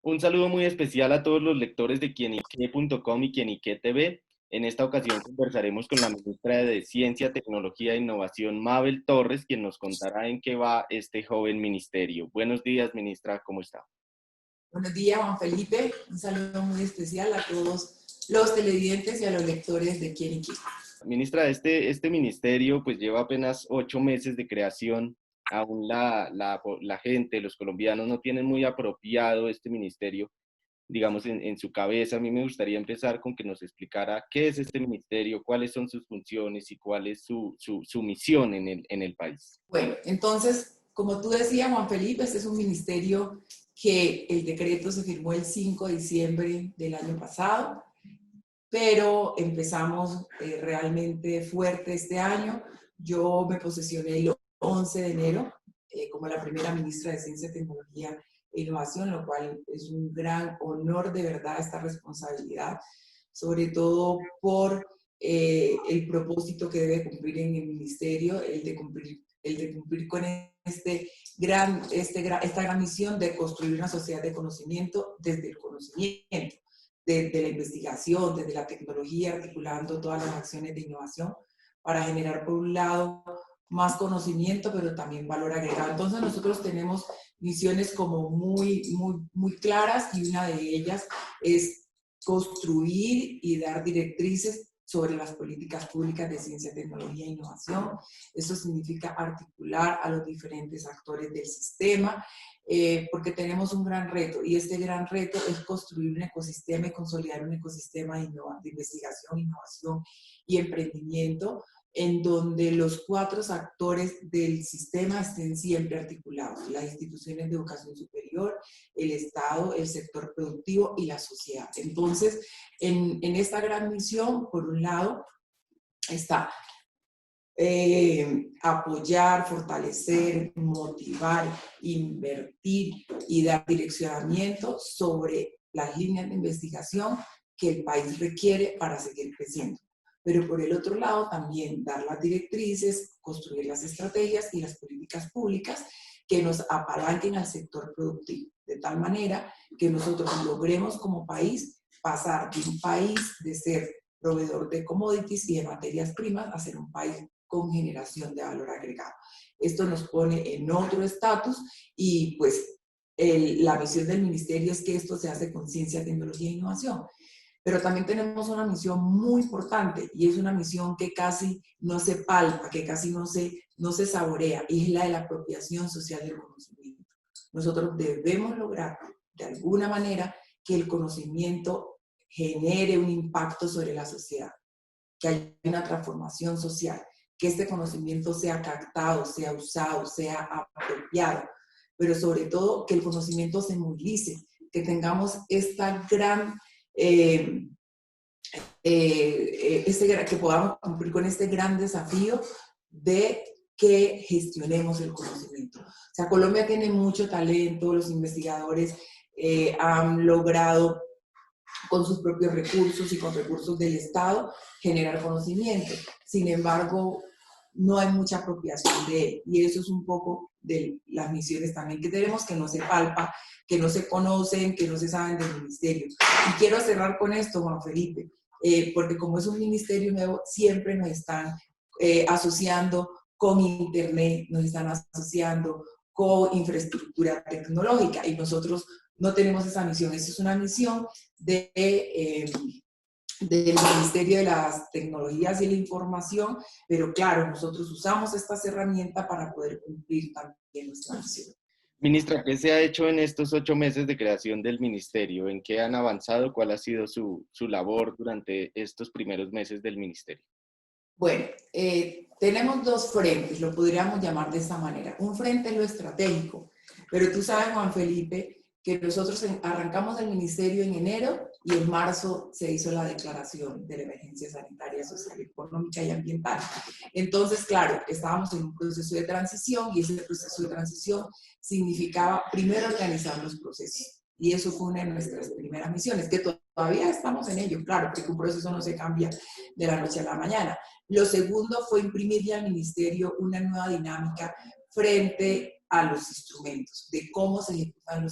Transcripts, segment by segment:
Un saludo muy especial a todos los lectores de quienique.com y Quienique TV. En esta ocasión conversaremos con la ministra de Ciencia, Tecnología e Innovación, Mabel Torres, quien nos contará en qué va este joven ministerio. Buenos días, ministra, ¿cómo está? Buenos días, Juan Felipe. Un saludo muy especial a todos los televidentes y a los lectores de Quién y Qué. Ministra, este ministerio pues lleva apenas 8 meses de creación. Aún la gente, los colombianos no tienen muy apropiado este ministerio, digamos, en su cabeza. A mí me gustaría empezar con que nos explicara qué es este ministerio, cuáles son sus funciones y cuál es su misión en el país. Bueno, entonces, como tú decías, Juan Felipe, este es un ministerio que el decreto se firmó el 5 de diciembre del año pasado, pero empezamos realmente fuerte este año. Yo me posesioné el 11 de enero como la primera ministra de Ciencia, Tecnología e Innovación, lo cual es un gran honor, de verdad, esta responsabilidad, sobre todo por el propósito que debe cumplir en el ministerio, el de cumplir con esta gran misión de construir una sociedad de conocimiento desde el conocimiento, desde la investigación, desde la tecnología, articulando todas las acciones de innovación para generar, por un lado, más conocimiento, pero también valor agregado. Entonces nosotros tenemos misiones como muy claras, y una de ellas es construir y dar directrices sobre las políticas públicas de ciencia, tecnología e innovación. Eso significa articular a los diferentes actores del sistema, porque tenemos un gran reto, y este gran reto es construir un ecosistema y consolidar un ecosistema de investigación, innovación y emprendimiento, en donde los 4 actores del sistema estén siempre articulados: las instituciones de educación superior, el Estado, el sector productivo y la sociedad. Entonces, en esta gran misión, por un lado, está apoyar, fortalecer, motivar, invertir y dar direccionamiento sobre las líneas de investigación que el país requiere para seguir creciendo. Pero por el otro lado, también dar las directrices, construir las estrategias y las políticas públicas que nos apalanquen al sector productivo, de tal manera que nosotros logremos como país pasar de un país de ser proveedor de commodities y de materias primas a ser un país con generación de valor agregado. Esto nos pone en otro estatus, y pues la misión del ministerio es que esto se hace con ciencia, tecnología e innovación. Pero también tenemos una misión muy importante, y es una misión que casi no se palpa, que casi no se saborea, y es la de la apropiación social del conocimiento. Nosotros debemos lograr, de alguna manera, que el conocimiento genere un impacto sobre la sociedad, que haya una transformación social, que este conocimiento sea captado, sea usado, sea apropiado, pero sobre todo que el conocimiento se movilice, que tengamos esta gran, que podamos cumplir con este gran desafío de que gestionemos el conocimiento. O sea, Colombia tiene mucho talento, los investigadores han logrado con sus propios recursos y con recursos del Estado generar conocimiento. Sin embargo, no hay mucha apropiación de él, y eso es un poco de las misiones también que tenemos, que no se palpa, que no se conocen, que no se saben del ministerio. Y quiero cerrar con esto, Juan Felipe, porque como es un ministerio nuevo, siempre nos están asociando con Internet, nos están asociando con infraestructura tecnológica, y nosotros no tenemos esa misión. Esa es una misión del Ministerio de las Tecnologías y la Información, pero claro, nosotros usamos estas herramientas para poder cumplir también nuestra misión. Ministra, ¿qué se ha hecho en estos 8 meses de creación del ministerio? ¿En qué han avanzado? ¿Cuál ha sido su labor durante estos primeros meses del ministerio? Bueno, tenemos 2 frentes, lo podríamos llamar de esta manera. Un frente es lo estratégico, pero tú sabes, Juan Felipe, que nosotros arrancamos el ministerio en enero, y en marzo se hizo la declaración de la emergencia sanitaria, social, económica y ambiental. Entonces, claro, estábamos en un proceso de transición, y ese proceso de transición significaba primero organizar los procesos. Y eso fue una de nuestras primeras misiones, que todavía estamos en ello, claro, porque un proceso no se cambia de la noche a la mañana. Lo segundo fue imprimirle al ministerio una nueva dinámica frente a los instrumentos, de cómo se ejecutan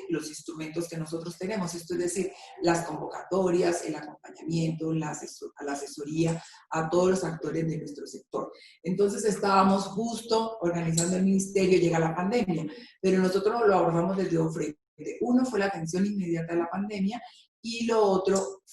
los instrumentos que nosotros tenemos. Esto es decir, las convocatorias, el acompañamiento, la asesoría a todos los actores de nuestro sector. Entonces estábamos justo organizando el ministerio, llega la pandemia, pero nosotros lo abordamos desde dos frentes. Uno fue la atención inmediata a la pandemia y lo otro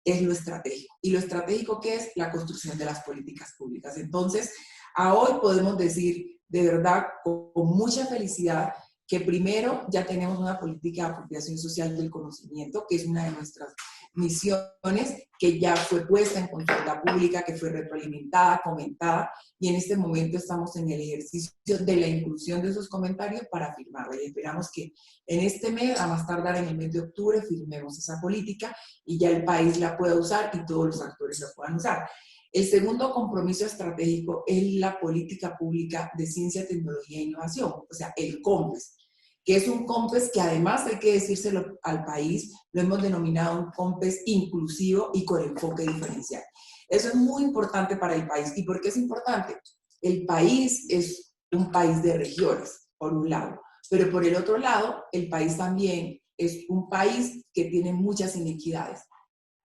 es lo estratégico. ¿Y lo estratégico qué es? La construcción de las políticas públicas. Entonces, a hoy podemos decir de verdad con mucha felicidad que primero ya tenemos una política de apropiación social del conocimiento, que es una de nuestras misiones, que ya fue puesta en consulta pública, que fue retroalimentada, comentada, y en este momento estamos en el ejercicio de la inclusión de esos comentarios para firmarla. Y esperamos que en este mes, a más tardar en el mes de octubre, firmemos esa política y ya el país la pueda usar y todos los actores la puedan usar. El segundo compromiso estratégico es la política pública de ciencia, tecnología e innovación, o sea, el COMPES, que es un COMPES que además hay que decírselo al país, lo hemos denominado un COMPES inclusivo y con enfoque diferencial. Eso es muy importante para el país. ¿Y por qué es importante? El país es un país de regiones, por un lado, pero por el otro lado, el país también es un país que tiene muchas inequidades.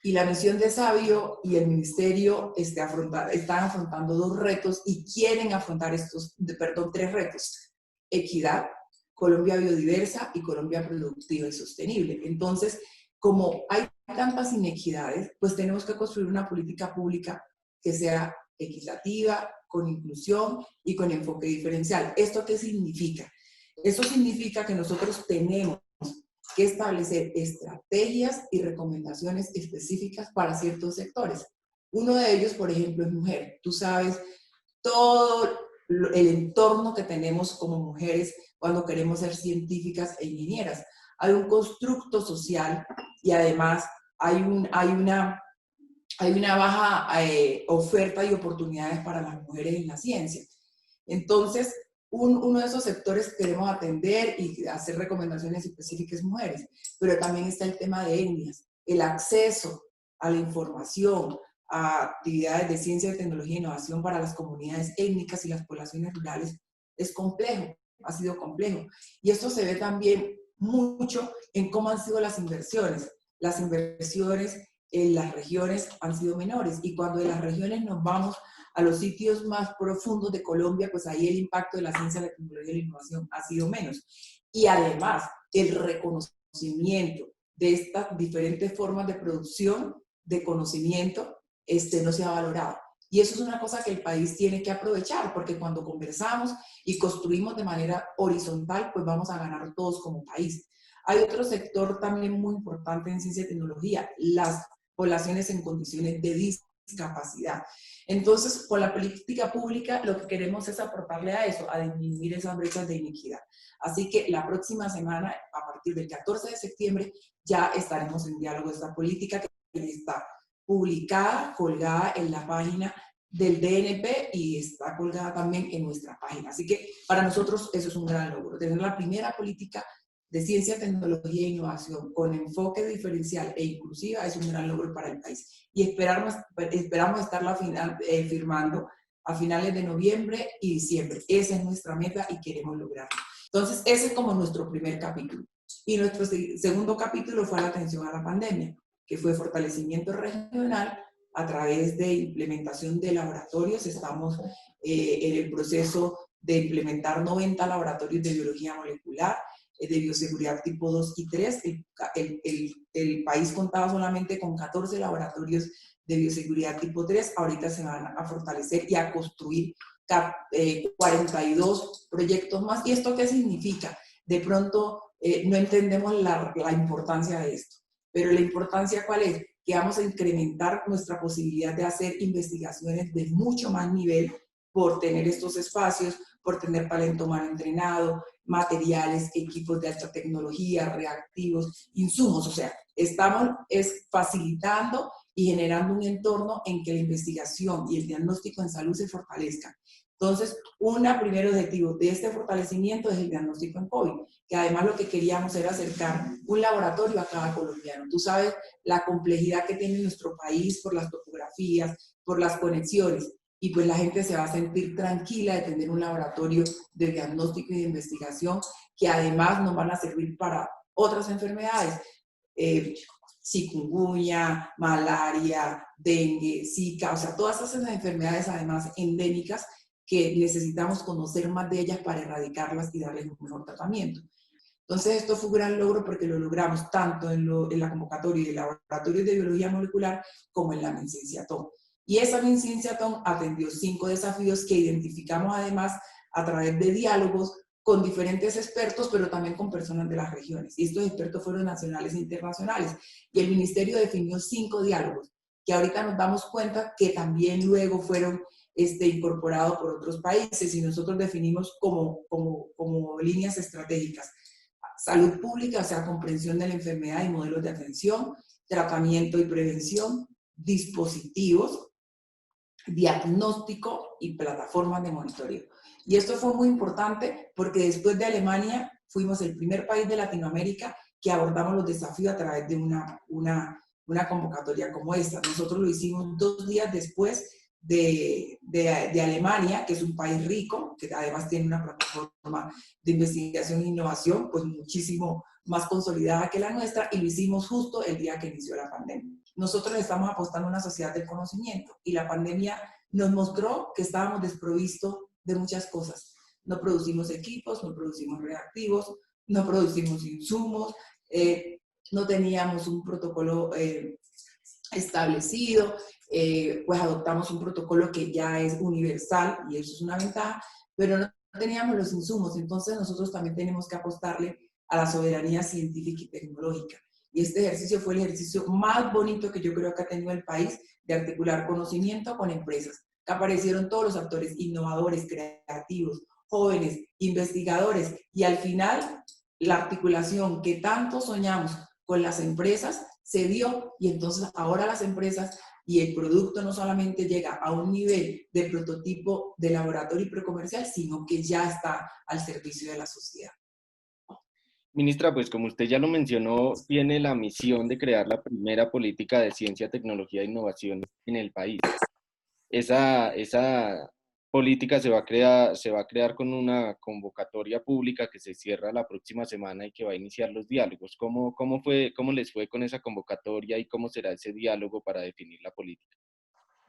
Y la misión de Sabio y el ministerio están afrontando dos retos y quieren afrontar tres retos: equidad, Colombia biodiversa y Colombia productiva y sostenible. Entonces, como hay tantas inequidades, pues tenemos que construir una política pública que sea equitativa, con inclusión y con enfoque diferencial. ¿Esto qué significa? Esto significa que nosotros tenemos que establecer estrategias y recomendaciones específicas para ciertos sectores. Uno de ellos, por ejemplo, es mujer. Tú sabes todo el entorno que tenemos como mujeres cuando queremos ser científicas e ingenieras. Hay un constructo social y además hay una baja oferta y oportunidades para las mujeres en la ciencia. Entonces, uno de esos sectores que queremos atender y hacer recomendaciones específicas mujeres, pero también está el tema de etnias, el acceso a la información, a actividades de ciencia, tecnología e innovación para las comunidades étnicas y las poblaciones rurales es complejo, ha sido complejo. Y esto se ve también mucho en cómo han sido las inversiones. Las inversiones en las regiones han sido menores y cuando de las regiones nos vamos a los sitios más profundos de Colombia, pues ahí el impacto de la ciencia, la tecnología y la innovación ha sido menos. Y además, el reconocimiento de estas diferentes formas de producción de conocimiento no se ha valorado. Y eso es una cosa que el país tiene que aprovechar, porque cuando conversamos y construimos de manera horizontal, pues vamos a ganar todos como país. Hay otro sector también muy importante en ciencia y tecnología, las poblaciones en condiciones de discapacidad. Entonces, con la política pública, lo que queremos es aportarle a eso, a disminuir esas brechas de inequidad. Así que la próxima semana, a partir del 14 de septiembre, ya estaremos en diálogo de esta política que está publicada, colgada en la página del DNP y está colgada también en nuestra página. Así que para nosotros eso es un gran logro, tener la primera política de ciencia, tecnología e innovación con enfoque diferencial e inclusiva es un gran logro para el país. Y esperamos estarla firmando a finales de noviembre y diciembre. Esa es nuestra meta y queremos lograrlo. Entonces, ese es como nuestro primer capítulo. Y nuestro segundo capítulo fue la atención a la pandemia, que fue fortalecimiento regional a través de implementación de laboratorios. Estamos en el proceso de implementar 90 laboratorios de biología molecular, de bioseguridad tipo 2 y 3. El país contaba solamente con 14 laboratorios de bioseguridad tipo 3. Ahorita se van a fortalecer y a construir 42 proyectos más. ¿Y esto qué significa? De pronto no entendemos la importancia de esto. Pero la importancia, ¿cuál es? Que vamos a incrementar nuestra posibilidad de hacer investigaciones de mucho más nivel por tener estos espacios, por tener talento humano entrenado, materiales, equipos de alta tecnología, reactivos, insumos. O sea, estamos facilitando y generando un entorno en que la investigación y el diagnóstico en salud se fortalezcan. Entonces, un primer objetivo de este fortalecimiento es el diagnóstico en COVID, que además lo que queríamos era acercar un laboratorio a cada colombiano. Tú sabes la complejidad que tiene nuestro país por las topografías, por las conexiones, y pues la gente se va a sentir tranquila de tener un laboratorio de diagnóstico y de investigación que además nos van a servir para otras enfermedades, chikungunya, malaria, dengue, zika, o sea, todas esas enfermedades además endémicas que necesitamos conocer más de ellas para erradicarlas y darles un mejor tratamiento. Entonces, esto fue un gran logro porque lo logramos tanto en la convocatoria de laboratorios de biología molecular como en la MinCienciathon. Y esa MinCienciathon atendió 5 desafíos que identificamos además a través de diálogos con diferentes expertos, pero también con personas de las regiones. Y estos expertos fueron nacionales e internacionales. Y el ministerio definió 5 diálogos, que ahorita nos damos cuenta que también luego fueron incorporados por otros países y nosotros definimos como líneas estratégicas. Salud pública, o sea, comprensión de la enfermedad y modelos de atención, tratamiento y prevención, dispositivos, diagnóstico y plataformas de monitoreo. Y esto fue muy importante porque después de Alemania fuimos el primer país de Latinoamérica que abordamos los desafíos a través de una convocatoria como esta. Nosotros lo hicimos 2 días después de Alemania, que es un país rico, que además tiene una plataforma de investigación e innovación pues muchísimo más consolidada que la nuestra, y lo hicimos justo el día que inició la pandemia. Nosotros estamos apostando a una sociedad del conocimiento y la pandemia nos mostró que estábamos desprovistos de muchas cosas. No producimos equipos, no producimos reactivos, no producimos insumos, no teníamos un protocolo establecido, pues adoptamos un protocolo que ya es universal y eso es una ventaja, pero no teníamos los insumos, entonces nosotros también tenemos que apostarle a la soberanía científica y tecnológica. Y este ejercicio fue el ejercicio más bonito que yo creo que ha tenido el país de articular conocimiento con empresas, que aparecieron todos los actores innovadores, creativos, jóvenes, investigadores, y al final la articulación que tanto soñamos con las empresas se dio, y entonces ahora las empresas y el producto no solamente llega a un nivel de prototipo de laboratorio y precomercial, sino que ya está al servicio de la sociedad. Ministra, pues como usted ya lo mencionó, tiene la misión de crear la primera política de ciencia, tecnología e innovación en el país. Esa política se va a crear con una convocatoria pública que se cierra la próxima semana y que va a iniciar los diálogos. ¿Cómo les fue con esa convocatoria y cómo será ese diálogo para definir la política?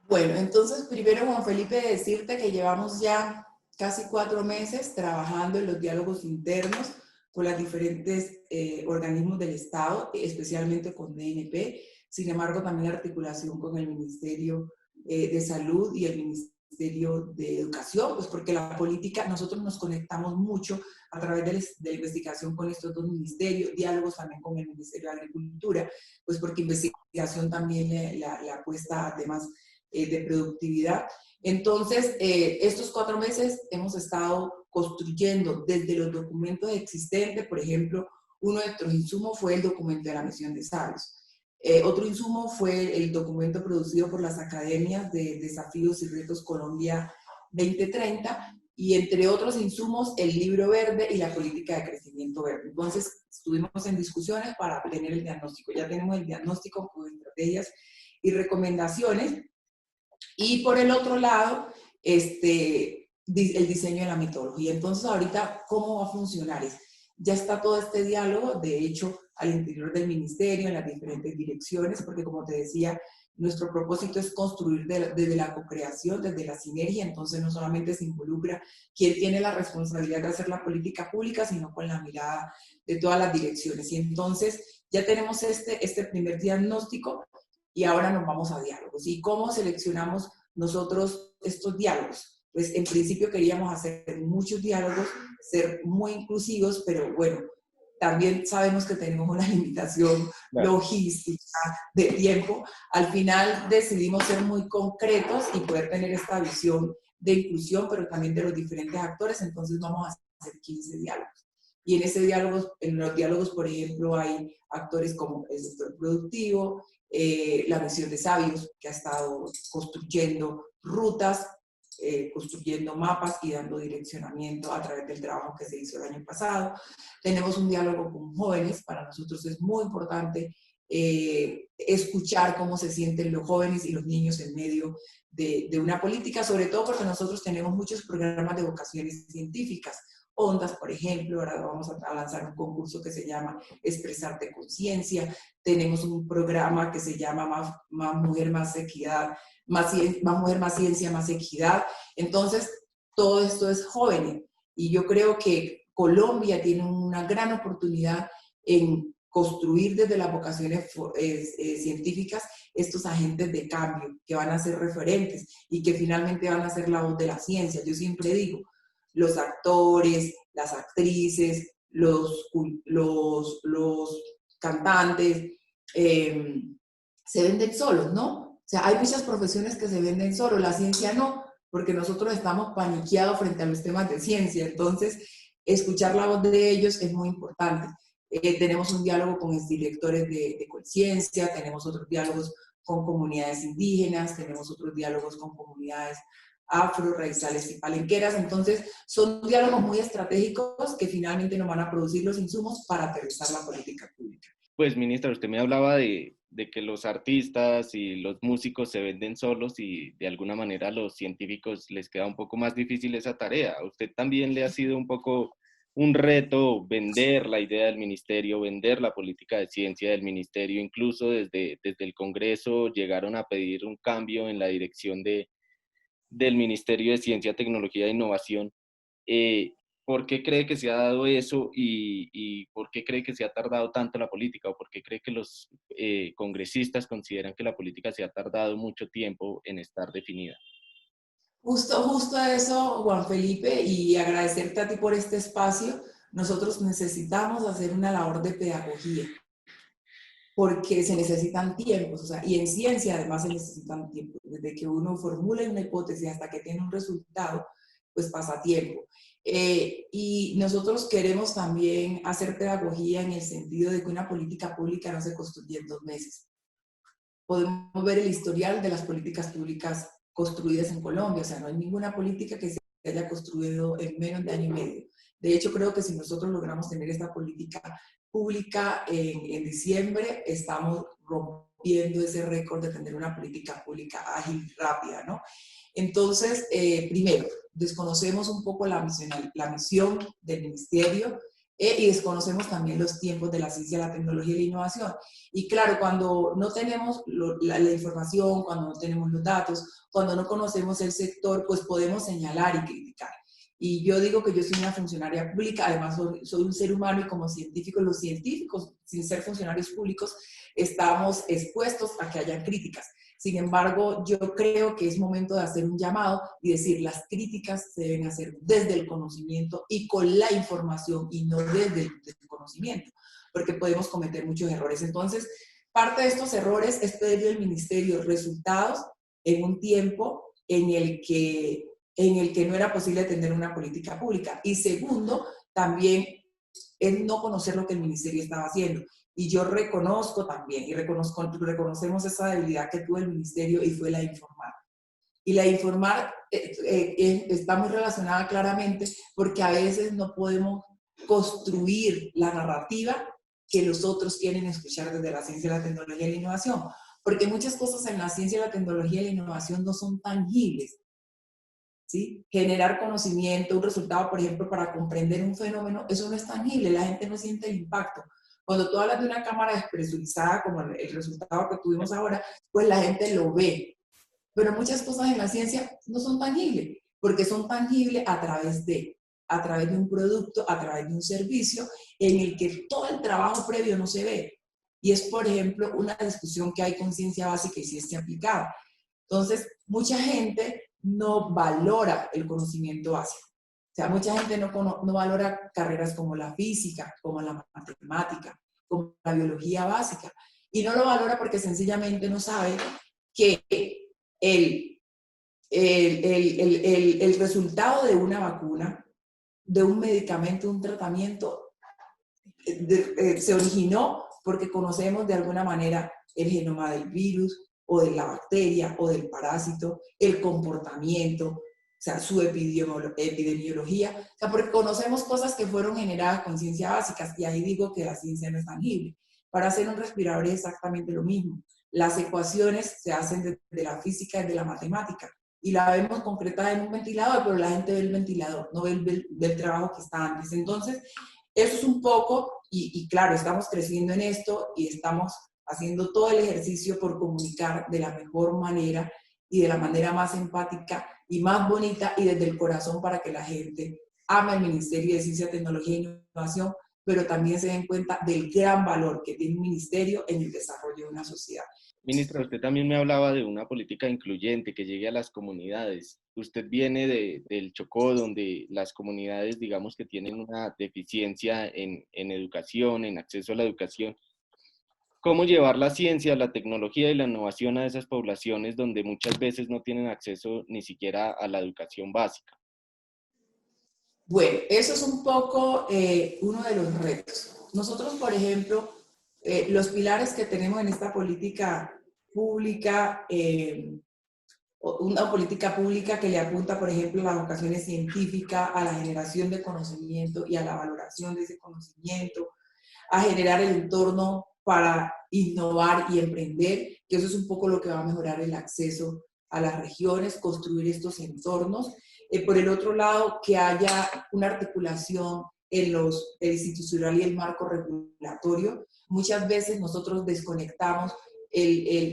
Bueno, entonces primero, Juan Felipe, decirte que llevamos ya casi 4 meses trabajando en los diálogos internos con los diferentes organismos del Estado, especialmente con DNP. Sin embargo, también la articulación con el Ministerio de Salud y el Ministerio de Educación, pues porque la política, nosotros nos conectamos mucho a través de la investigación con estos 2 ministerios, diálogos también con el Ministerio de Agricultura, pues porque investigación también le apuesta además de productividad. Entonces, estos 4 meses hemos estado construyendo desde los documentos existentes. Por ejemplo, uno de nuestros insumos fue el documento de la misión de sabios. Otro insumo fue el documento producido por las academias de Desafíos y Retos Colombia 2030, y entre otros insumos, el libro verde y la política de crecimiento verde. Entonces, estuvimos en discusiones para tener el diagnóstico. Ya tenemos el diagnóstico con estrategias y recomendaciones. Y por el otro lado, el diseño de la metodología. Entonces, ahorita, ¿cómo va a funcionar? Ya está todo este diálogo, de hecho, al interior del ministerio, en las diferentes direcciones, porque como te decía, nuestro propósito es construir desde la co-creación, desde la sinergia. Entonces, no solamente se involucra quien tiene la responsabilidad de hacer la política pública, sino con la mirada de todas las direcciones. Y entonces, ya tenemos este primer diagnóstico, y ahora nos vamos a diálogos. ¿Y cómo seleccionamos nosotros estos diálogos? Pues en principio queríamos hacer muchos diálogos, ser muy inclusivos, pero bueno, también sabemos que tenemos una limitación logística de tiempo. Al final decidimos ser muy concretos y poder tener esta visión de inclusión, pero también de los diferentes actores. Entonces vamos a hacer 15 diálogos. Y en los diálogos, por ejemplo, hay actores como el sector productivo, la misión de sabios, que ha estado construyendo rutas, construyendo mapas y dando direccionamiento a través del trabajo que se hizo el año pasado. Tenemos un diálogo con jóvenes. Para nosotros es muy importante escuchar cómo se sienten los jóvenes y los niños en medio de una política, sobre todo porque nosotros tenemos muchos programas de vocaciones científicas. Ondas, por ejemplo, ahora vamos a lanzar un concurso que se llama Expresarte Conciencia. Tenemos un programa que se llama Más Mujer, Más Equidad, más Mujer, Más Ciencia, Más Equidad. Entonces, todo esto es joven y yo creo que Colombia tiene una gran oportunidad en construir desde las vocaciones científicas estos agentes de cambio que van a ser referentes y que finalmente van a ser la voz de la ciencia. Yo siempre digo, los actores, las actrices, los cantantes, se venden solos, ¿no? O sea, hay muchas profesiones que se venden solos, la ciencia no, porque nosotros estamos paniqueados frente a los temas de ciencia. Entonces, escuchar la voz de ellos es muy importante. Tenemos un diálogo con directores de conciencia, tenemos otros diálogos con comunidades indígenas, tenemos otros diálogos con comunidades afro, raizales y palenqueras. Entonces, son diálogos muy estratégicos que finalmente nos van a producir los insumos para aterrizar la política pública. Pues, ministra, usted me hablaba de que los artistas y los músicos se venden solos y de alguna manera a los científicos les queda un poco más difícil esa tarea. ¿A usted también le ha sido un poco un reto vender la idea del ministerio, vender la política de ciencia del ministerio? Incluso desde el Congreso llegaron a pedir un cambio en la dirección del Ministerio de Ciencia, Tecnología e Innovación. ¿Por qué cree que se ha dado eso y por qué cree que se ha tardado tanto la política? ¿O por qué cree que los congresistas consideran que la política se ha tardado mucho tiempo en estar definida? Justo eso, Juan Felipe, y agradecerte a ti por este espacio. Nosotros necesitamos hacer una labor de pedagogía, porque se necesitan tiempos, o sea, y en ciencia además se necesitan tiempos. Desde que uno formula una hipótesis hasta que tiene un resultado, pues pasa tiempo. Y nosotros queremos también hacer pedagogía en el sentido de que una política pública no se construye en 2 meses. Podemos ver el historial de las políticas públicas construidas en Colombia, o sea, no hay ninguna política que se haya construido en menos de año y medio. De hecho, creo que si nosotros logramos tener esta política pública en diciembre, estamos rompiendo ese récord de tener una política pública ágil y rápida, ¿no? Entonces, primero, desconocemos un poco la misión del ministerio y desconocemos también los tiempos de la ciencia, la tecnología y la innovación. Y claro, cuando no tenemos la información, cuando no tenemos los datos, cuando no conocemos el sector, pues podemos señalar y criticar. Y yo digo que yo soy una funcionaria pública, además soy un ser humano y como científicos, los científicos, sin ser funcionarios públicos, estamos expuestos a que haya críticas. Sin embargo, yo creo que es momento de hacer un llamado y decir las críticas se deben hacer desde el conocimiento y con la información y no desde el conocimiento, porque podemos cometer muchos errores. Entonces, parte de estos errores es pedirle al ministerio resultados en un tiempo en el que no era posible tener una política pública. Y segundo, también es no conocer lo que el ministerio estaba haciendo. Y yo reconozco también, y reconocemos esa debilidad que tuvo el ministerio y fue la de informar. Y la de informar está muy relacionada claramente porque a veces no podemos construir la narrativa que los otros quieren escuchar desde la ciencia, la tecnología y la innovación. Porque muchas cosas en la ciencia, la tecnología y la innovación no son tangibles. ¿Sí? Generar conocimiento, un resultado, por ejemplo, para comprender un fenómeno, eso no es tangible, la gente no siente el impacto. Cuando tú hablas de una cámara despresurizada, como el resultado que tuvimos ahora, pues la gente lo ve. Pero muchas cosas en la ciencia no son tangibles, porque son tangibles a través de un producto, a través de un servicio, en el que todo el trabajo previo no se ve. Y es, por ejemplo, una discusión que hay con ciencia básica y ciencia aplicada. Entonces, mucha gente no valora el conocimiento básico. O sea, mucha gente no valora carreras como la física, como la matemática, como la biología básica. Y no lo valora porque sencillamente no sabe que el resultado de una vacuna, de un medicamento, un tratamiento, se originó porque conocemos de alguna manera el genoma del virus, o de la bacteria, o del parásito, el comportamiento, o sea, su epidemiología, o sea, porque conocemos cosas que fueron generadas con ciencia básica, y ahí digo que la ciencia no es tangible. Para hacer un respirador es exactamente lo mismo. Las ecuaciones se hacen desde la física, desde la matemática, y la vemos concretada en un ventilador, pero la gente ve el ventilador, no ve el trabajo que está antes. Entonces, eso es un poco, y claro, estamos creciendo en esto y estamos haciendo todo el ejercicio por comunicar de la mejor manera y de la manera más empática y más bonita y desde el corazón para que la gente ame el Ministerio de Ciencia, Tecnología e Innovación, pero también se den cuenta del gran valor que tiene un ministerio en el desarrollo de una sociedad. Ministra, usted también me hablaba de una política incluyente que llegue a las comunidades. Usted viene del Chocó, donde las comunidades, digamos que tienen una deficiencia en educación, en acceso a la educación. ¿Cómo llevar la ciencia, la tecnología y la innovación a esas poblaciones donde muchas veces no tienen acceso ni siquiera a la educación básica? Bueno, eso es un poco uno de los retos. Nosotros, por ejemplo, los pilares que tenemos en esta política pública, una política pública que le apunta, por ejemplo, a las vocaciones científicas, a la generación de conocimiento y a la valoración de ese conocimiento, a generar el entorno para innovar y emprender, que eso es un poco lo que va a mejorar el acceso a las regiones, construir estos entornos. Por el otro lado, que haya una articulación en el institucional y el marco regulatorio. Muchas veces nosotros desconectamos el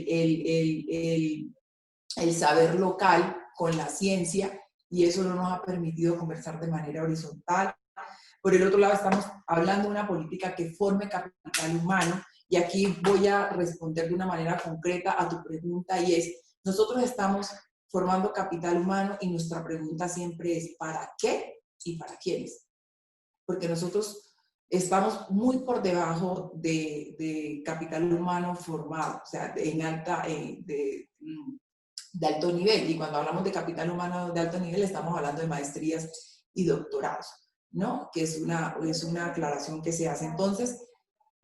saber local con la ciencia y eso no nos ha permitido conversar de manera horizontal. Por el otro lado, estamos hablando de una política que forme capital humano y aquí voy a responder de una manera concreta a tu pregunta y es, nosotros estamos formando capital humano y nuestra pregunta siempre es ¿para qué y para quiénes? Porque nosotros estamos muy por debajo de capital humano formado, o sea, de alto nivel. Y cuando hablamos de capital humano de alto nivel, estamos hablando de maestrías y doctorados, ¿no? Que es una aclaración que se hace. Entonces,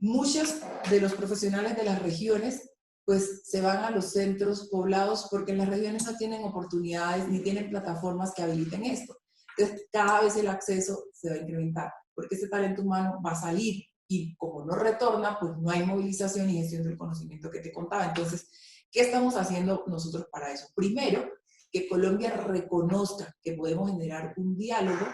muchos de los profesionales de las regiones pues se van a los centros poblados porque en las regiones no tienen oportunidades ni tienen plataformas que habiliten esto. Entonces, cada vez el acceso se va a incrementar porque ese talento humano va a salir y como no retorna, pues no hay movilización y gestión del conocimiento que te contaba. Entonces, ¿qué estamos haciendo nosotros para eso? Primero, que Colombia reconozca que podemos generar un diálogo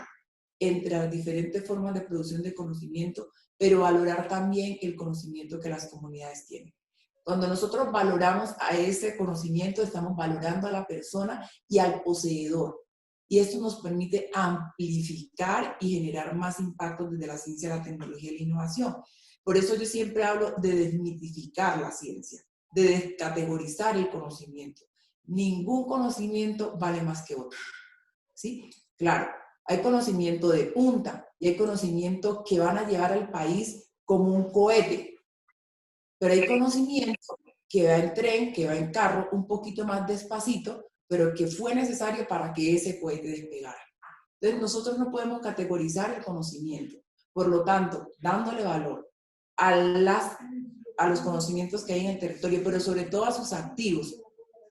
entre las diferentes formas de producción de conocimiento, pero valorar también el conocimiento que las comunidades tienen. Cuando nosotros valoramos a ese conocimiento, estamos valorando a la persona y al poseedor. Y esto nos permite amplificar y generar más impacto desde la ciencia, la tecnología y la innovación. Por eso yo siempre hablo de desmitificar la ciencia, de descategorizar el conocimiento. Ningún conocimiento vale más que otro. ¿Sí? Claro, hay conocimiento de punta y hay conocimiento que van a llevar al país como un cohete. Pero hay conocimiento que va en tren, que va en carro, un poquito más despacito, pero que fue necesario para que ese cohete despegara. Entonces, nosotros no podemos categorizar el conocimiento. Por lo tanto, dándole valor a los conocimientos que hay en el territorio, pero sobre todo a sus activos,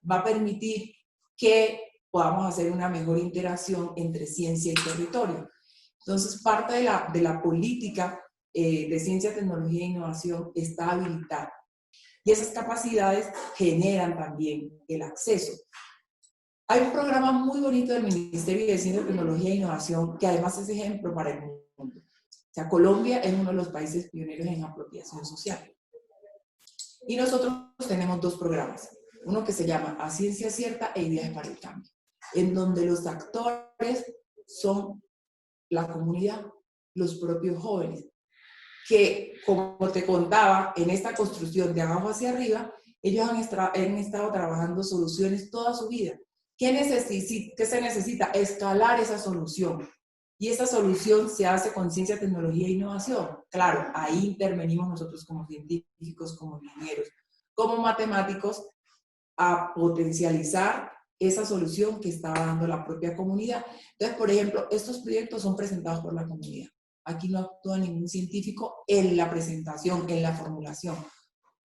va a permitir que podamos hacer una mejor interacción entre ciencia y territorio. Entonces, parte de la política de ciencia, tecnología e innovación está habilitada. Y esas capacidades generan también el acceso. Hay un programa muy bonito del Ministerio de Ciencia, Tecnología e Innovación que además es ejemplo para el mundo. O sea, Colombia es uno de los países pioneros en apropiación social. Y nosotros tenemos dos programas. Uno que se llama A Ciencia Cierta e Ideas para el Cambio, en donde los actores son la comunidad, los propios jóvenes, que, como te contaba, en esta construcción de abajo hacia arriba, ellos han estado trabajando soluciones toda su vida. ¿Qué se necesita? Escalar esa solución. Y esa solución se hace con ciencia, tecnología e innovación. Claro, ahí intervenimos nosotros como científicos, como ingenieros, como matemáticos, a potencializar esa solución que estaba dando la propia comunidad. Entonces, por ejemplo, estos proyectos son presentados por la comunidad. Aquí no actúa ningún científico en la presentación, en la formulación.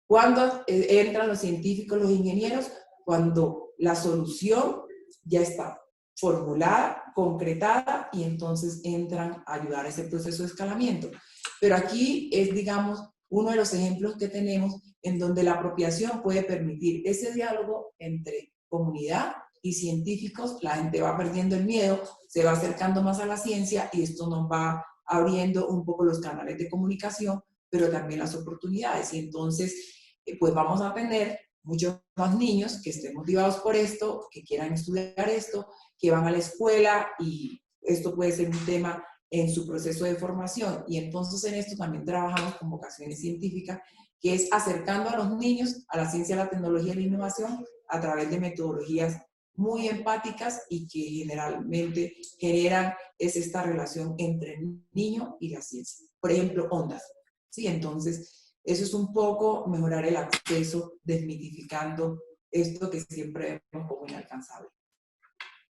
¿Cuándo entran los científicos, los ingenieros? Cuando la solución ya está formulada, concretada, y entonces entran a ayudar a ese proceso de escalamiento. Pero aquí es, digamos, uno de los ejemplos que tenemos en donde la apropiación puede permitir ese diálogo entre comunidad y científicos. La gente va perdiendo el miedo, se va acercando más a la ciencia y esto nos va abriendo un poco los canales de comunicación, pero también las oportunidades. Y entonces, pues vamos a tener muchos más niños que estén motivados por esto, que quieran estudiar esto, que van a la escuela y esto puede ser un tema en su proceso de formación. Y entonces en esto también trabajamos con vocaciones científicas, que es acercando a los niños a la ciencia, la tecnología y la innovación a través de metodologías muy empáticas y que generalmente generan es esta relación entre el niño y la ciencia. Por ejemplo, ondas. ¿Sí? Entonces, eso es un poco mejorar el acceso, desmitificando esto que siempre vemos como inalcanzable.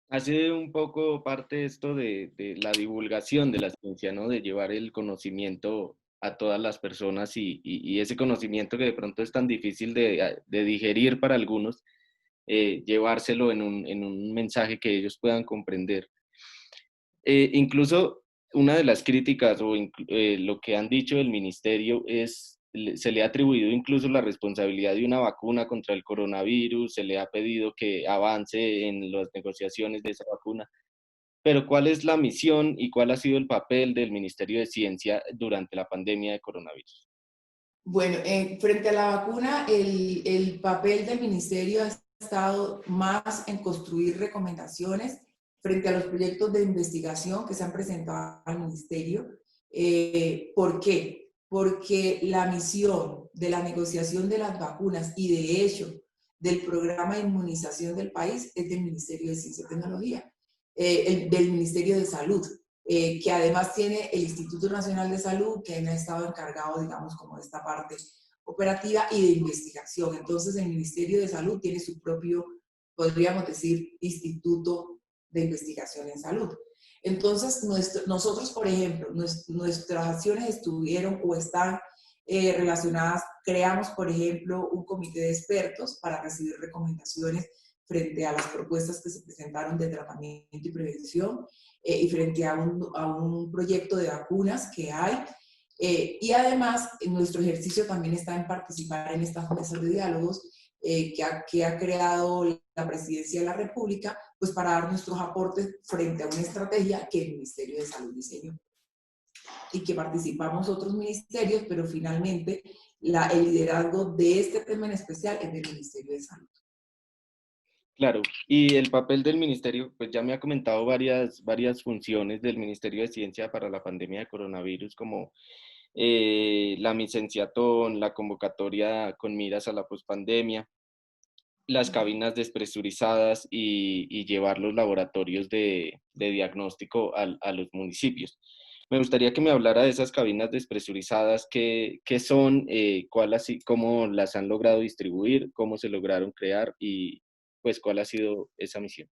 Hace un poco parte esto de la divulgación de la ciencia, ¿no? De llevar el conocimiento a todas las personas y ese conocimiento que de pronto es tan difícil de digerir para algunos, llevárselo en un mensaje que ellos puedan comprender. Incluso una de las críticas o lo que han dicho del ministerio es, se le ha atribuido incluso la responsabilidad de una vacuna contra el coronavirus, se le ha pedido que avance en las negociaciones de esa vacuna, pero ¿cuál es la misión y cuál ha sido el papel del Ministerio de Ciencia durante la pandemia de coronavirus? Bueno, frente a la vacuna, el papel del ministerio ha estado más en construir recomendaciones frente a los proyectos de investigación que se han presentado al ministerio. ¿Por qué? Porque la misión de la negociación de las vacunas y de hecho del programa de inmunización del país es del Ministerio de Ciencia y Tecnología, del Ministerio de Salud. Que además tiene el Instituto Nacional de Salud, que ha estado encargado, digamos, como de esta parte operativa y de investigación. Entonces, el Ministerio de Salud tiene su propio, podríamos decir, Instituto de Investigación en Salud. Entonces, nosotros, por ejemplo, nuestras acciones estuvieron o están relacionadas, creamos, por ejemplo, un comité de expertos para recibir recomendaciones frente a las propuestas que se presentaron de tratamiento y prevención y frente a un proyecto de vacunas que hay. Y además, nuestro ejercicio también está en participar en estas mesas de diálogos que ha creado la Presidencia de la República, pues para dar nuestros aportes frente a una estrategia que el Ministerio de Salud diseñó. Y que participamos otros ministerios, pero finalmente el liderazgo de este tema en especial es del Ministerio de Salud. Claro, y el papel del ministerio, pues ya me ha comentado varias funciones del Ministerio de Ciencia para la pandemia de coronavirus, como la licenciatón, la convocatoria con miras a la pospandemia, las cabinas despresurizadas y llevar los laboratorios de diagnóstico a los municipios. Me gustaría que me hablara de esas cabinas despresurizadas, qué son, cómo las han logrado distribuir, cómo se lograron crear y pues cuál ha sido esa misión.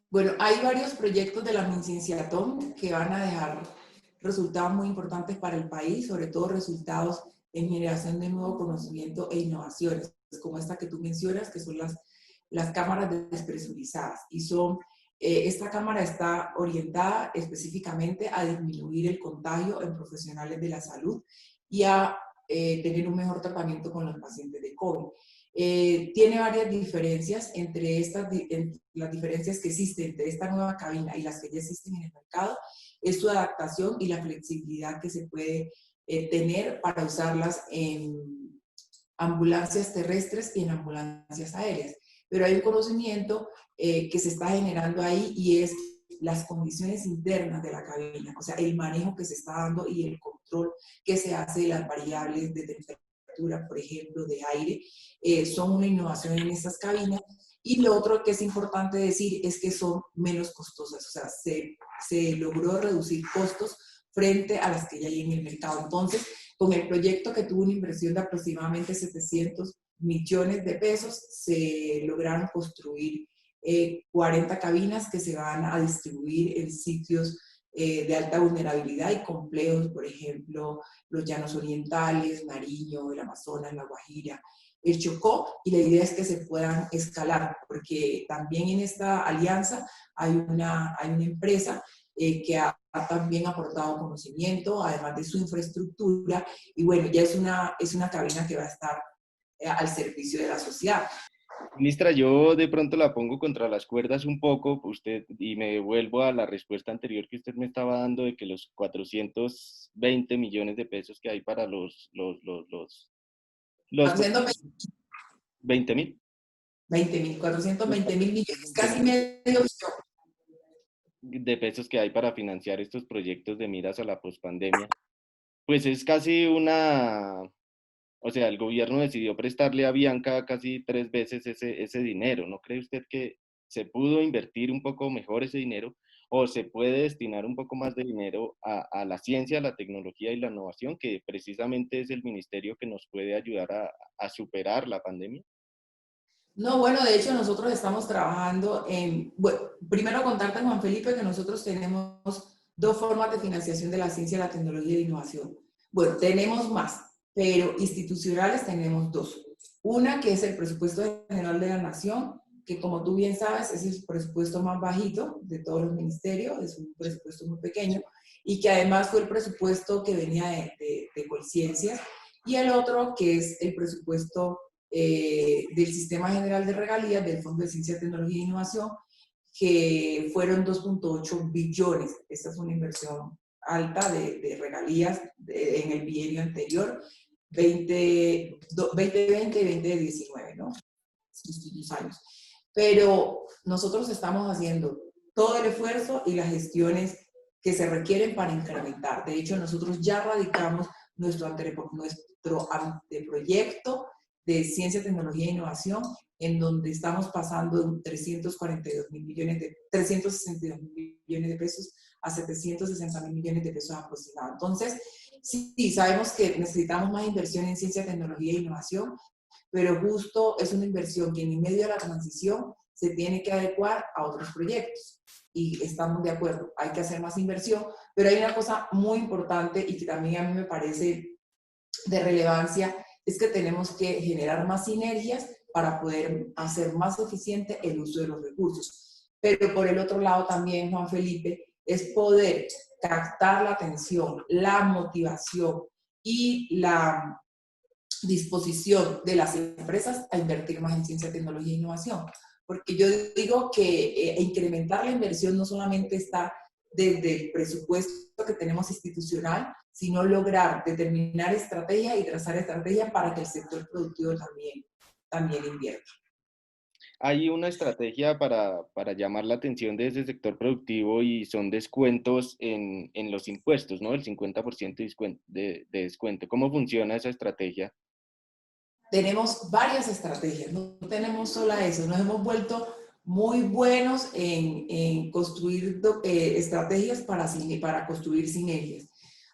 Bueno, hay varios proyectos de la MinCienciatón que van a dejar resultados muy importantes para el país, sobre todo resultados en generación de nuevo conocimiento e innovaciones, como esta que tú mencionas, que son las cámaras despresurizadas. Y esta cámara está orientada específicamente a disminuir el contagio en profesionales de la salud y a tener un mejor tratamiento con los pacientes de COVID. Tiene varias diferencias entre las diferencias que existen entre esta nueva cabina y las que ya existen en el mercado, es su adaptación y la flexibilidad que se puede tener para usarlas en ambulancias terrestres y en ambulancias aéreas. Pero hay un conocimiento que se está generando ahí y es las condiciones internas de la cabina, o sea, el manejo que se está dando y el control que se hace de las variables de temperatura, por ejemplo, de aire, son una innovación en estas cabinas. Y lo otro que es importante decir es que son menos costosas, o sea, se logró reducir costos frente a las que ya hay en el mercado. Entonces, con el proyecto que tuvo una inversión de aproximadamente 700 millones de pesos, se lograron construir 40 cabinas que se van a distribuir en sitios de alta vulnerabilidad y complejos, por ejemplo, los Llanos Orientales, Nariño, el Amazonas, La Guajira, el Chocó, y la idea es que se puedan escalar, porque también en esta alianza hay una empresa ha también aportado conocimiento, además de su infraestructura, y bueno, ya es una cabina que va a estar al servicio de la sociedad. Ministra, yo de pronto la pongo contra las cuerdas un poco, usted, y me devuelvo a la respuesta anterior que usted me estaba dando de que los 420 millones de pesos que hay para los 20.000 420 mil millones, casi medio billón. de pesos que hay para financiar estos proyectos de miras a la pospandemia, pues es casi o sea, el gobierno decidió prestarle a Bianca casi 3 veces ese dinero. ¿No cree usted que se pudo invertir un poco mejor ese dinero o se puede destinar un poco más de dinero a la ciencia, la tecnología y la innovación, que precisamente es el ministerio que nos puede ayudar a superar la pandemia? No, bueno, de hecho nosotros estamos trabajando en, bueno, primero contarte, Juan Felipe, que nosotros tenemos dos formas de financiación de la ciencia, la tecnología y la innovación. Bueno, tenemos más, pero institucionales tenemos dos. Una que es el presupuesto general de la nación, que como tú bien sabes es el presupuesto más bajito de todos los ministerios, es un presupuesto muy pequeño, y que además fue el presupuesto que venía de Colciencias, y el otro que es el presupuesto del Sistema General de Regalías del Fondo de Ciencia, Tecnología e Innovación, que fueron 2.8 billones. Esta es una inversión alta de regalías en el bienio anterior, 2020 y 2019, ¿no? Estos años. Pero nosotros estamos haciendo todo el esfuerzo y las gestiones que se requieren para incrementar. De hecho, nosotros ya radicamos nuestro anteproyecto de ciencia, tecnología e innovación, en donde estamos pasando de 362 mil millones de, 362 mil millones de pesos a 760 mil millones de pesos aproximadamente. Entonces, sí, sabemos que necesitamos más inversión en ciencia, tecnología e innovación, pero justo es una inversión que en medio de la transición se tiene que adecuar a otros proyectos. Y estamos de acuerdo, hay que hacer más inversión, pero hay una cosa muy importante y que también a mí me parece de relevancia, es que tenemos que generar más sinergias para poder hacer más eficiente el uso de los recursos. Pero por el otro lado también, Juan Felipe, es poder captar la atención, la motivación y la disposición de las empresas a invertir más en ciencia, tecnología e innovación. Porque yo digo que incrementar la inversión no solamente está desde el presupuesto que tenemos institucional, sino lograr determinar estrategias y trazar estrategias para que el sector productivo también invierta. Hay una estrategia para llamar la atención de ese sector productivo y son descuentos en los impuestos, ¿no? El 50% de descuento. ¿Cómo funciona esa estrategia? Tenemos varias estrategias, no tenemos solo eso, nos hemos vuelto muy buenos en construir estrategias para construir sinergias.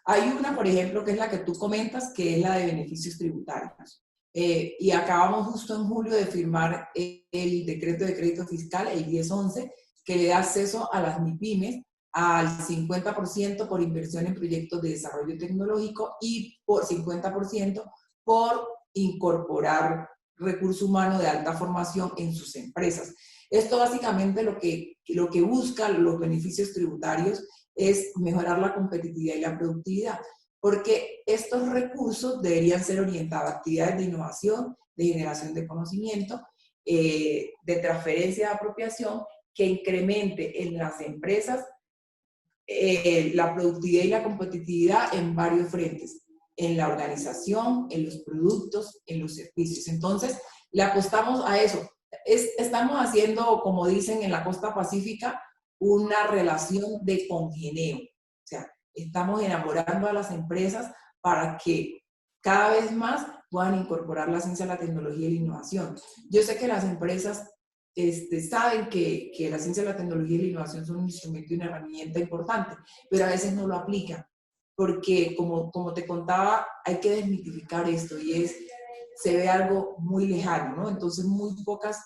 Hay una, por ejemplo, que es la que tú comentas, que es la de beneficios tributarios. Y acabamos justo en julio de firmar el decreto de crédito fiscal, el 1011, que le da acceso a las MIPYMES al 50% por inversión en proyectos de desarrollo tecnológico y por 50% por incorporar recurso humano de alta formación en sus empresas. Esto básicamente lo que buscan los beneficios tributarios es mejorar la competitividad y la productividad, porque estos recursos deberían ser orientados a actividades de innovación, de generación de conocimiento, de transferencia de apropiación, que incremente en las empresas la productividad y la competitividad en varios frentes, en la organización, en los productos, en los servicios. Entonces, le apostamos a eso. Estamos haciendo, como dicen en la costa pacífica, una relación de congeneo. O sea, estamos enamorando a las empresas para que cada vez más puedan incorporar la ciencia, la tecnología y la innovación. Yo sé que las empresas saben que la ciencia, la tecnología y la innovación son un instrumento y una herramienta importante, pero a veces no lo aplican, porque como te contaba, hay que desmitificar esto y se ve algo muy lejano, ¿no? Entonces muy pocas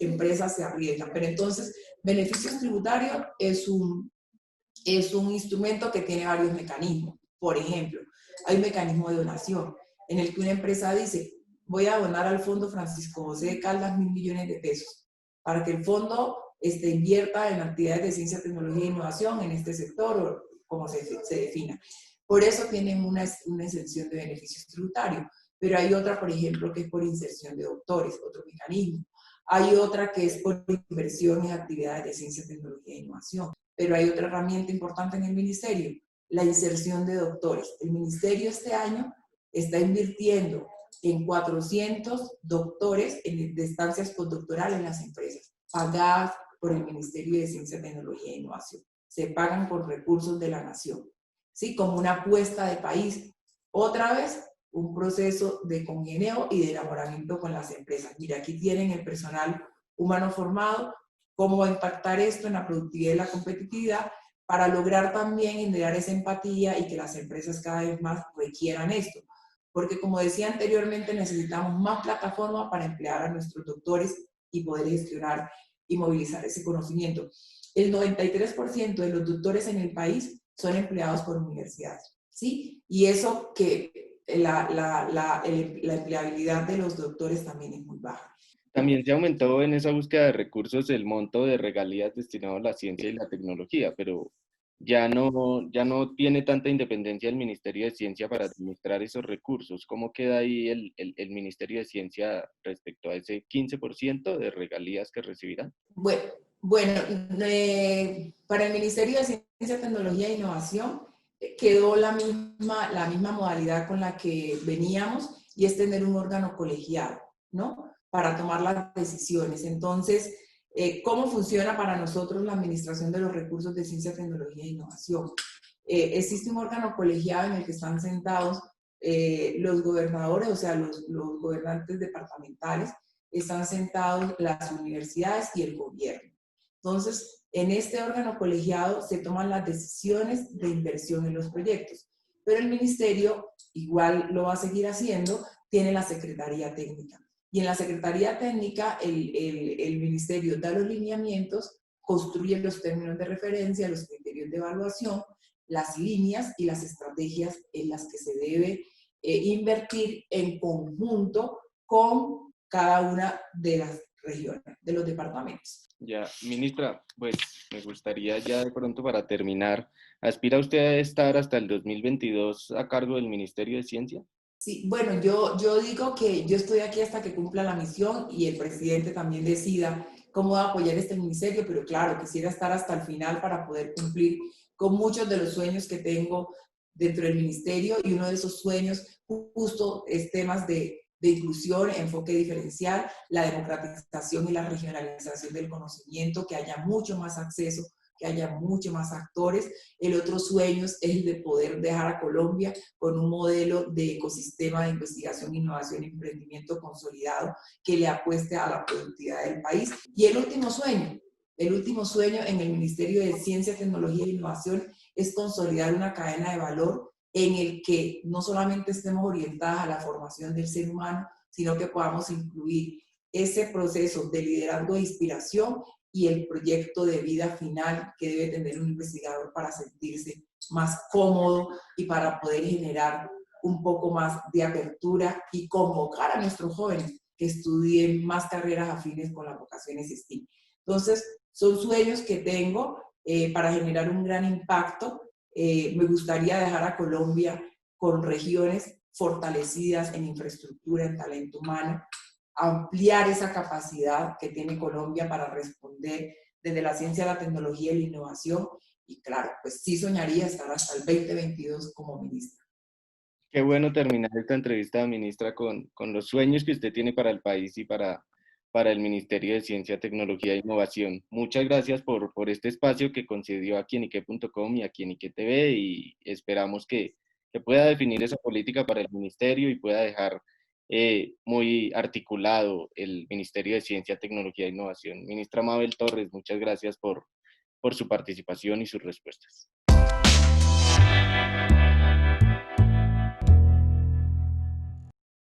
empresas se arriesgan. Pero entonces, beneficios tributarios es un instrumento que tiene varios mecanismos. Por ejemplo, hay un mecanismo de donación en el que una empresa dice: voy a donar al Fondo Francisco José de Caldas 1.000 millones de pesos para que el fondo invierta en actividades de ciencia, tecnología e innovación en este sector, o como se defina. Por eso tienen una exención de beneficios tributarios. Pero hay otra, por ejemplo, que es por inserción de doctores, otro mecanismo. Hay otra que es por inversión en actividades de ciencia, tecnología e innovación. Pero hay otra herramienta importante en el ministerio, la inserción de doctores. El ministerio este año está invirtiendo en 400 doctores de estancias postdoctorales en las empresas, pagadas por el Ministerio de Ciencia, Tecnología e Innovación. Se pagan con recursos de la nación, ¿sí? Como una apuesta de país. Otra vez, un proceso de congenio y de enamoramiento con las empresas. Mira, aquí tienen el personal humano formado, cómo va a impactar esto en la productividad y la competitividad para lograr también generar esa empatía y que las empresas cada vez más requieran esto. Porque como decía anteriormente, necesitamos más plataformas para emplear a nuestros doctores y poder gestionar y movilizar ese conocimiento. El 93% de los doctores en el país son empleados por universidades, ¿sí? Y eso que la empleabilidad de los doctores también es muy baja. También se aumentó en esa búsqueda de recursos el monto de regalías destinado a la ciencia y la tecnología, pero ya no tiene tanta independencia el Ministerio de Ciencia para administrar esos recursos. ¿Cómo queda ahí el Ministerio de Ciencia respecto a ese 15% de regalías que recibirán? Bueno, bueno, para el Ministerio de Ciencia, Tecnología e Innovación quedó la misma modalidad con la que veníamos, y es tener un órgano colegiado, ¿no? Para tomar las decisiones. Entonces, ¿cómo funciona para nosotros la administración de los recursos de ciencia, tecnología e innovación? Existe un órgano colegiado en el que están sentados los gobernadores, o sea, los gobernantes departamentales, están sentados las universidades y el gobierno. Entonces, en este órgano colegiado se toman las decisiones de inversión en los proyectos, pero el ministerio igual lo va a seguir haciendo, tiene la Secretaría Técnica. Y en la Secretaría Técnica el ministerio da los lineamientos, construye los términos de referencia, los criterios de evaluación, las líneas y las estrategias en las que se debe invertir en conjunto con cada una de las regiones, de los departamentos. Ya, ministra, pues me gustaría ya de pronto para terminar, ¿aspira usted a estar hasta el 2022 a cargo del Ministerio de Ciencia? Sí, bueno, yo digo que yo estoy aquí hasta que cumpla la misión y el presidente también decida cómo va a apoyar este ministerio, pero claro, quisiera estar hasta el final para poder cumplir con muchos de los sueños que tengo dentro del ministerio, y uno de esos sueños justo es temas de inclusión, enfoque diferencial, la democratización y la regionalización del conocimiento, que haya mucho más acceso, que haya mucho más actores. El otro sueño es el de poder dejar a Colombia con un modelo de ecosistema de investigación, innovación y emprendimiento consolidado que le apueste a la productividad del país. Y el último sueño en el Ministerio de Ciencia, Tecnología e Innovación es consolidar una cadena de valor en el que no solamente estemos orientadas a la formación del ser humano, sino que podamos incluir ese proceso de liderazgo e inspiración y el proyecto de vida final que debe tener un investigador para sentirse más cómodo y para poder generar un poco más de apertura y convocar a nuestros jóvenes que estudien más carreras afines con las vocaciones STEAM. Entonces, son sueños que tengo para generar un gran impacto. Me gustaría dejar a Colombia con regiones fortalecidas en infraestructura, en talento humano, ampliar esa capacidad que tiene Colombia para responder desde la ciencia, la tecnología y la innovación. Y claro, pues sí soñaría estar hasta el 2022 como ministra. Qué bueno terminar esta entrevista, ministra, con los sueños que usted tiene para el país y para el Ministerio de Ciencia, Tecnología e Innovación. Muchas gracias por este espacio que concedió a quienique.com y a Quienique TV, y esperamos que pueda definir esa política para el ministerio y pueda dejar muy articulado el Ministerio de Ciencia, Tecnología e Innovación. Ministra Mabel Torres, muchas gracias por su participación y sus respuestas.